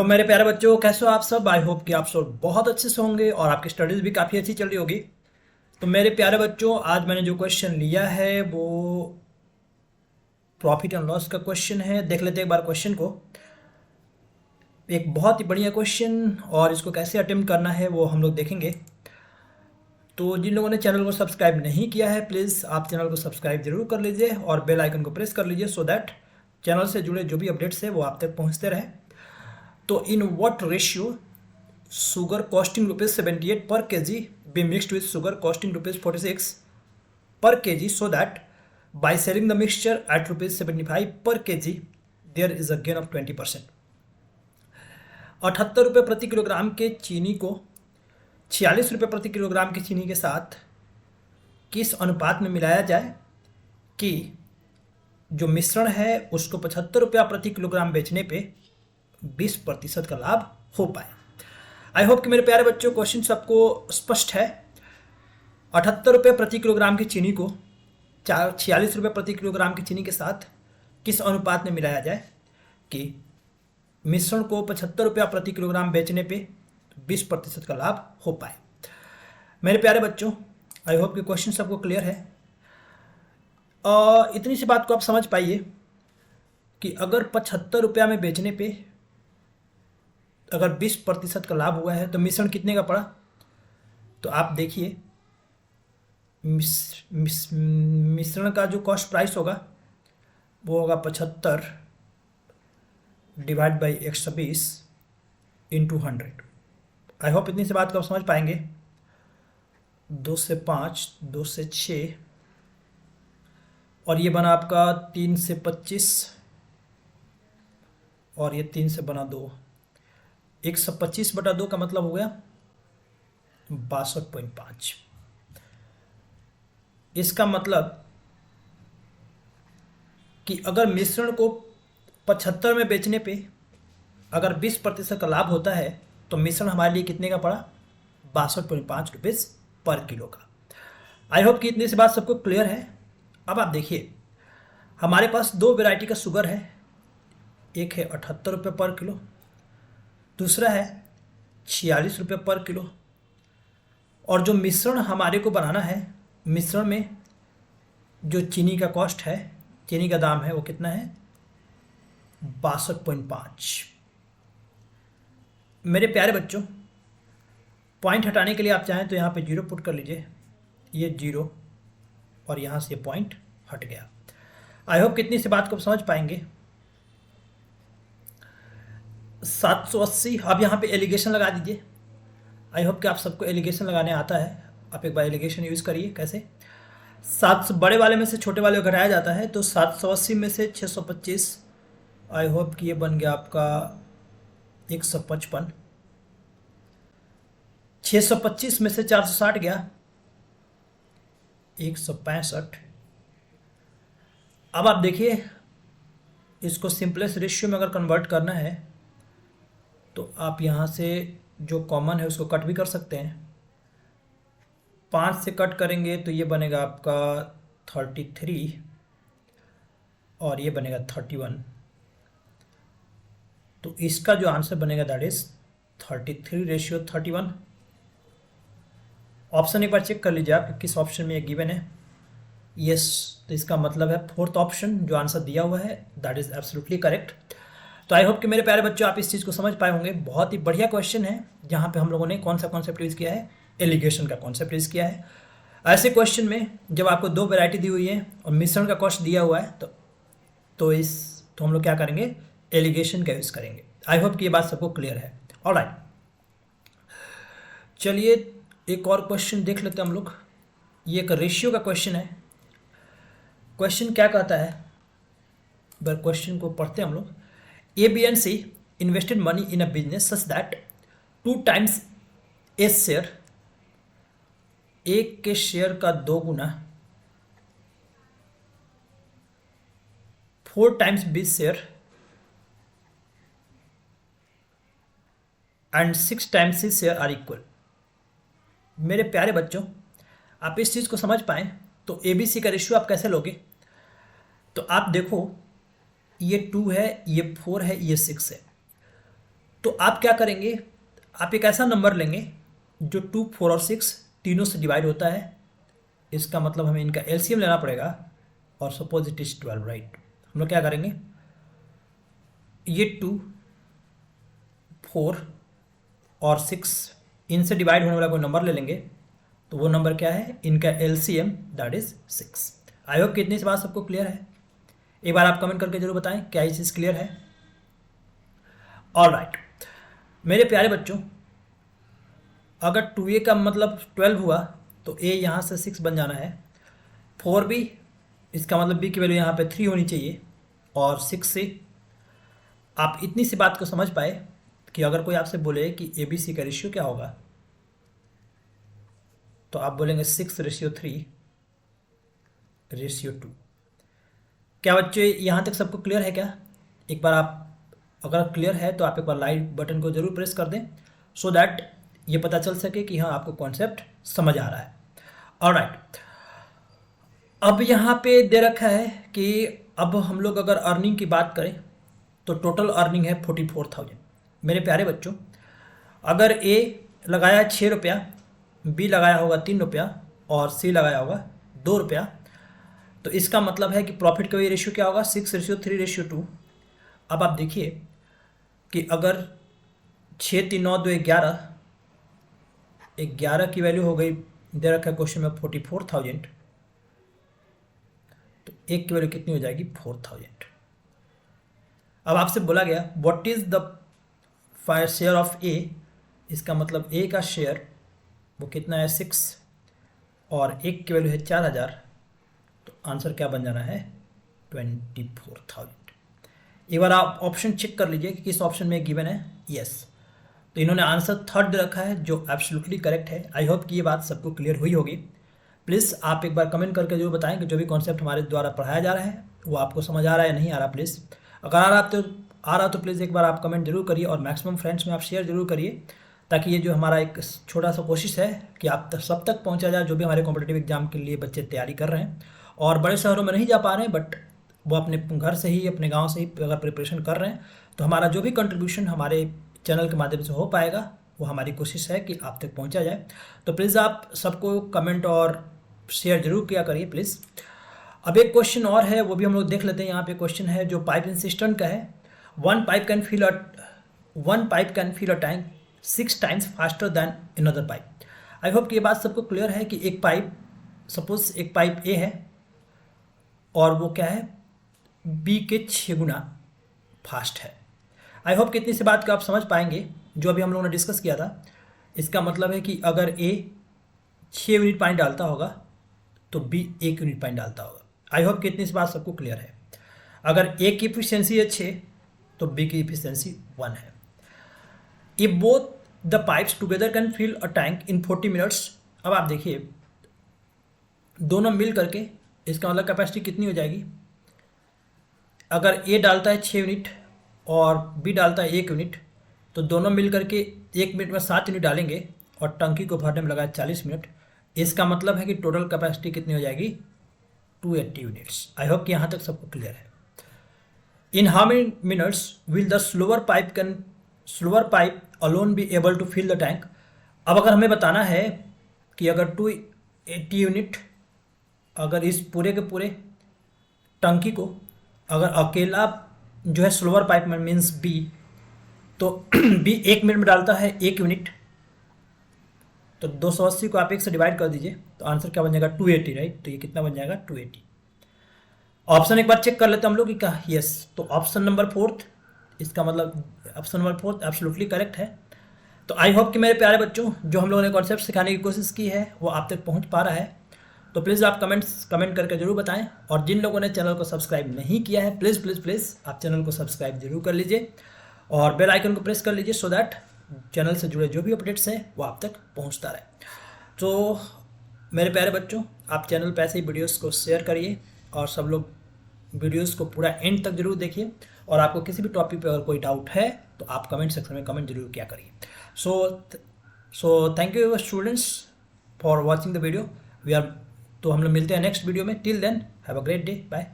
Hello मेरे प्यारे बच्चों, कैसे हो आप सब। आई होप कि आप सब बहुत अच्छे से होंगे और आपकी स्टडीज़ भी काफ़ी अच्छी चल रही होगी। तो मेरे प्यारे बच्चों, आज मैंने जो क्वेश्चन लिया है वो प्रॉफिट एंड लॉस का क्वेश्चन है। देख लेते हैं एक बार क्वेश्चन को। एक बहुत ही बढ़िया क्वेश्चन, और इसको कैसे अटेम्प्ट करना है वो हम लोग देखेंगे। तो जिन लोगों ने चैनल को सब्सक्राइब नहीं किया है, प्लीज़ आप चैनल को सब्सक्राइब जरूर कर लीजिए और बेल आइकन को प्रेस कर लीजिए, सो दैट चैनल से जुड़े जो भी अपडेट्स है वो आप तक पहुंचते रहे। तो in what ratio sugar costing rupees 78 per kg be mixed with sugar costing rupees 46 per kg, so that by selling the mixture at rupees 75 per kg there is a gain of 20%। 78 रुपये प्रति kilogram के चीनी को 46 रुपये प्रति kilogram की चीनी के साथ किस अनुपात में मिलाया जाए कि जो मिश्रण है उसको 75 रुपया प्रति किलोग्राम बेचने पे 20% का लाभ हो पाए। आई होप कि मेरे प्यारे बच्चों क्वेश्चन सबको स्पष्ट है। 78 रुपये प्रति किलोग्राम की चीनी को 46 रुपये प्रति किलोग्राम की चीनी के साथ किस अनुपात में मिलाया जाए कि मिश्रण को 75 रुपया प्रति किलोग्राम बेचने पे 20% का लाभ हो पाए। मेरे प्यारे बच्चों, आई होप कि क्वेश्चन सबको क्लियर है। इतनी सी बात को आप समझ पाइए कि अगर 75 रुपया में बेचने पे अगर 20% का लाभ हुआ है तो मिश्रण कितने का पड़ा। तो आप देखिए, मिश्रण का जो कॉस्ट प्राइस होगा वो होगा 75 divide by 120 into 100। I hope इतनी सी बात को आप समझ पाएंगे। 2 से 5, 2 से 6 और ये बना आपका 3 से 25 और ये 3 से बना 2। 125/2 का मतलब हो गया 62.5। इसका मतलब कि अगर मिश्रण को 75 में बेचने पे अगर 20% का लाभ होता है तो मिश्रण हमारे लिए कितने का पड़ा, 62.5 रुपीज़ पर किलो का। आई होप कि इतनी सी बात सबको क्लियर है। अब आप देखिए, हमारे पास दो वैरायटी का शुगर है। एक है 78 रुपये पर किलो, दूसरा है 46 रुपये पर किलो। और जो मिश्रण हमारे को बनाना है, मिश्रण में जो चीनी का कॉस्ट है, चीनी का दाम है वो कितना है, 62.5। मेरे प्यारे बच्चों, पॉइंट हटाने के लिए आप चाहें तो यहाँ पे 0 पुट कर लीजिए। ये 0 और यहाँ से पॉइंट हट गया। आई होप कितनी सी बात को समझ पाएंगे। 780। अब यहाँ पे एलिगेशन लगा दीजिए। आई होप कि आप सबको एलिगेशन लगाने आता है। आप एक बार एलिगेशन यूज़ करिए। कैसे, 700 बड़े वाले में से छोटे वाले को घटाया जाता है तो 780 में से 625, आई होप कि ये बन गया आपका 155। 625 में से 460 गया 165। अब आप देखिए, इसको सिंपलेस्ट रेशियो में अगर कन्वर्ट करना है तो आप यहाँ से जो कॉमन है उसको कट भी कर सकते हैं। 5 से कट करेंगे तो ये बनेगा आपका 33 और ये बनेगा 31। तो इसका जो आंसर बनेगा दैट इज 33:31। ऑप्शन एक बार चेक कर लीजिए आप कि किस ऑप्शन में ये गिवन है। यस, तो इसका मतलब है फोर्थ ऑप्शन जो आंसर दिया हुआ है दैट इज एब्सोल्युटली करेक्ट। तो आई होप कि मेरे प्यारे बच्चों आप इस चीज़ को समझ पाए होंगे। बहुत ही बढ़िया क्वेश्चन है जहाँ पे हम लोगों ने कौन सा कॉन्सेप्ट यूज़ किया है, एलिगेशन का कॉन्सेप्ट यूज़ किया है। ऐसे क्वेश्चन में जब आपको दो वैरायटी दी हुई है और मिश्रण का कॉस्ट दिया हुआ है तो हम लोग क्या करेंगे, एलिगेशन का यूज़ करेंगे। आई होप कि ये बात सबको क्लियर है। ऑलराइट, चलिए एक और क्वेश्चन देख लेते हैं हम लोग। ये एक रेशियो का क्वेश्चन है। क्वेश्चन क्या कहता है, क्वेश्चन को पढ़ते हैं हम लोग। A, B and C invested money in a business such that 2 times A share, एक के शेयर का 2 गुना, 4 times B share and 6 times C share are equal. मेरे प्यारे बच्चों, आप इस चीज़ को समझ पाएँ तो ABC का रेशियो आप कैसे लोगे। तो आप देखो, ये 2 है, ये 4 है, ये 6 है। तो आप क्या करेंगे, आप एक ऐसा नंबर लेंगे जो 2, 4 और 6 तीनों से डिवाइड होता है। इसका मतलब हमें इनका एलसीएम लेना पड़ेगा और सपोज इट इज 12, राइट। हम लोग क्या करेंगे, ये 2, 4 और 6 इनसे डिवाइड होने वाला कोई नंबर ले लेंगे, तो वो नंबर क्या है, इनका LCM that is 6। I hope कि इतनी सी बात सबको क्लियर है। एक बार आप कमेंट करके जरूर बताएं क्या ये चीज़ क्लियर है। ऑल राइट मेरे प्यारे बच्चों, अगर 2a का मतलब 12 हुआ तो a यहाँ से 6 बन जाना है, 4b इसका मतलब b की वैल्यू यहाँ पे 3 होनी चाहिए, और 6 से आप इतनी सी बात को समझ पाए कि अगर कोई आपसे बोले कि ABC का रेशियो क्या होगा, तो आप बोलेंगे 6:3:2। क्या बच्चे यहाँ तक सबको क्लियर है क्या? एक बार आप अगर क्लियर है तो आप एक बार लाइक बटन को जरूर प्रेस कर दें, सो दैट ये पता चल सके कि हाँ आपको कॉन्सेप्ट समझ आ रहा है। ऑलराइट, अब यहाँ पे दे रखा है कि अब हम लोग अगर अर्निंग की बात करें तो टोटल अर्निंग है 44,000। मेरे प्यारे बच्चों, अगर ए लगाया 6 रुपया, बी लगाया होगा 3 रुपया और सी लगाया होगा 2 रुपया, तो इसका मतलब है कि प्रॉफिट का ये रेशियो क्या होगा, 6:3:2। अब आप देखिए कि अगर 6, 3, 9, 2, 11, 11 की वैल्यू हो गई, दे रखा है क्वेश्चन में 44,000, तो एक की वैल्यू कितनी हो जाएगी, 4,000। अब आपसे बोला गया what is the share of A, इसका मतलब ए का शेयर वो कितना है, 6, और एक की वैल्यू है 4,000, तो आंसर क्या बन जाना है, 24,000। एक बार आप ऑप्शन चेक कर लीजिए कि किस ऑप्शन में गिवन है, यस। तो इन्होंने आंसर थर्ड रखा है जो एब्सोल्युटली करेक्ट है। आई होप कि ये बात सबको क्लियर हुई होगी। प्लीज़ आप एक बार कमेंट करके जरूर बताएं कि जो भी कॉन्सेप्ट हमारे द्वारा पढ़ाया जा रहा है वो आपको समझ आ रहा है या नहीं आ रहा। प्लीज़ अगर आ रहा तो प्लीज़ एक बार आप कमेंट जरूर करिए और मैक्सिमम फ्रेंड्स में आप शेयर जरूर करिए, ताकि ये जो हमारा एक छोटा सा कोशिश है कि आप सब तक पहुंचा जाए, जो भी हमारे कॉम्पिटिटिव एग्जाम के लिए बच्चे तैयारी कर रहे हैं और बड़े शहरों में नहीं जा पा रहे हैं, बट वो अपने घर से ही, अपने गांव से ही अगर प्रिपरेशन कर रहे हैं, तो हमारा जो भी कंट्रीब्यूशन हमारे चैनल के माध्यम से हो पाएगा वो हमारी कोशिश है कि आप तक पहुंचा जाए। तो प्लीज़ आप सबको कमेंट और शेयर जरूर किया करिए प्लीज़। अब एक क्वेश्चन और है, वो भी हम लोग देख लेते हैं। यहाँ पे क्वेश्चन है जो पाइप इंसिस्टेंट का है, one pipe can fill a tank 6 times faster than another pipe. I hope कि ये बात सबको क्लियर है कि एक पाइप, सपोज एक पाइप ए है और वो क्या है, बी के 6 गुना फास्ट है। आई होप कि इतनी सी बात को आप समझ पाएंगे जो अभी हम लोगों ने डिस्कस किया था। इसका मतलब है कि अगर ए 6 यूनिट पानी डालता होगा तो बी 1 यूनिट पानी डालता होगा। आई होप कि इतनी सी बात सबको क्लियर है। अगर ए की इफिशियंसी है 6 तो बी की इफिशियंसी 1 है। If both the pipes together can fill a tank in 40 minutes. अब आप देखिए दोनों मिल करके इसका मतलब कैपेसिटी कितनी हो जाएगी, अगर ए डालता है 6 यूनिट और बी डालता है 1 यूनिट, तो दोनों मिल करके 1 मिनट में 7 यूनिट डालेंगे और टंकी को भरने में लगा 40 मिनट। इसका मतलब है कि टोटल कैपेसिटी कितनी हो जाएगी, 280 यूनिट्स। आई होप कि यहाँ तक सबको क्लियर है। In how many minutes will the slower pipe alone be able to fill the tank. अब अगर हमें बताना है कि अगर 280 यूनिट, अगर इस पूरे के पूरे टंकी को अगर अकेला जो है स्लोअर पाइप में मीन्स बी, तो बी 1 मिनट में डालता है 1 यूनिट, तो 280 को आप 1 से डिवाइड कर दीजिए तो आंसर क्या बन जाएगा, 280, राइट। तो ये कितना बन जाएगा, 280। ऑप्शन एक बार चेक कर लेते हैं हम लोग कि क्या, यस। तो ऑप्शन नंबर 4, इसका मतलब ऑप्शन नंबर 4 एब्सोल्युटली करेक्ट है। तो आई होप कि मेरे प्यारे बच्चों जो हम लोगों ने कॉन्सेप्ट सिखाने की कोशिश की है वो आप तक पहुंच पा रहा है। तो प्लीज़ आप कमेंट करके जरूर बताएं, और जिन लोगों ने चैनल को सब्सक्राइब नहीं किया है प्लीज़ प्लीज़ प्लीज़ आप चैनल को सब्सक्राइब जरूर कर लीजिए और बेल आइकन को प्रेस कर लीजिए, सो दैट चैनल से जुड़े जो भी अपडेट्स हैं वो आप तक पहुंचता रहे। तो मेरे प्यारे बच्चों, आप चैनल पर ऐसे ही वीडियोज़ को शेयर करिए और सब लोग वीडियोज़ को पूरा एंड तक जरूर देखिए, और आपको किसी भी टॉपिक पर अगर कोई डाउट है तो आप कमेंट सेक्शन में कमेंट जरूर किया करिए। So thank you students for watching the video. तो हम लोग मिलते हैं नेक्स्ट वीडियो में। Till then have a great day, bye.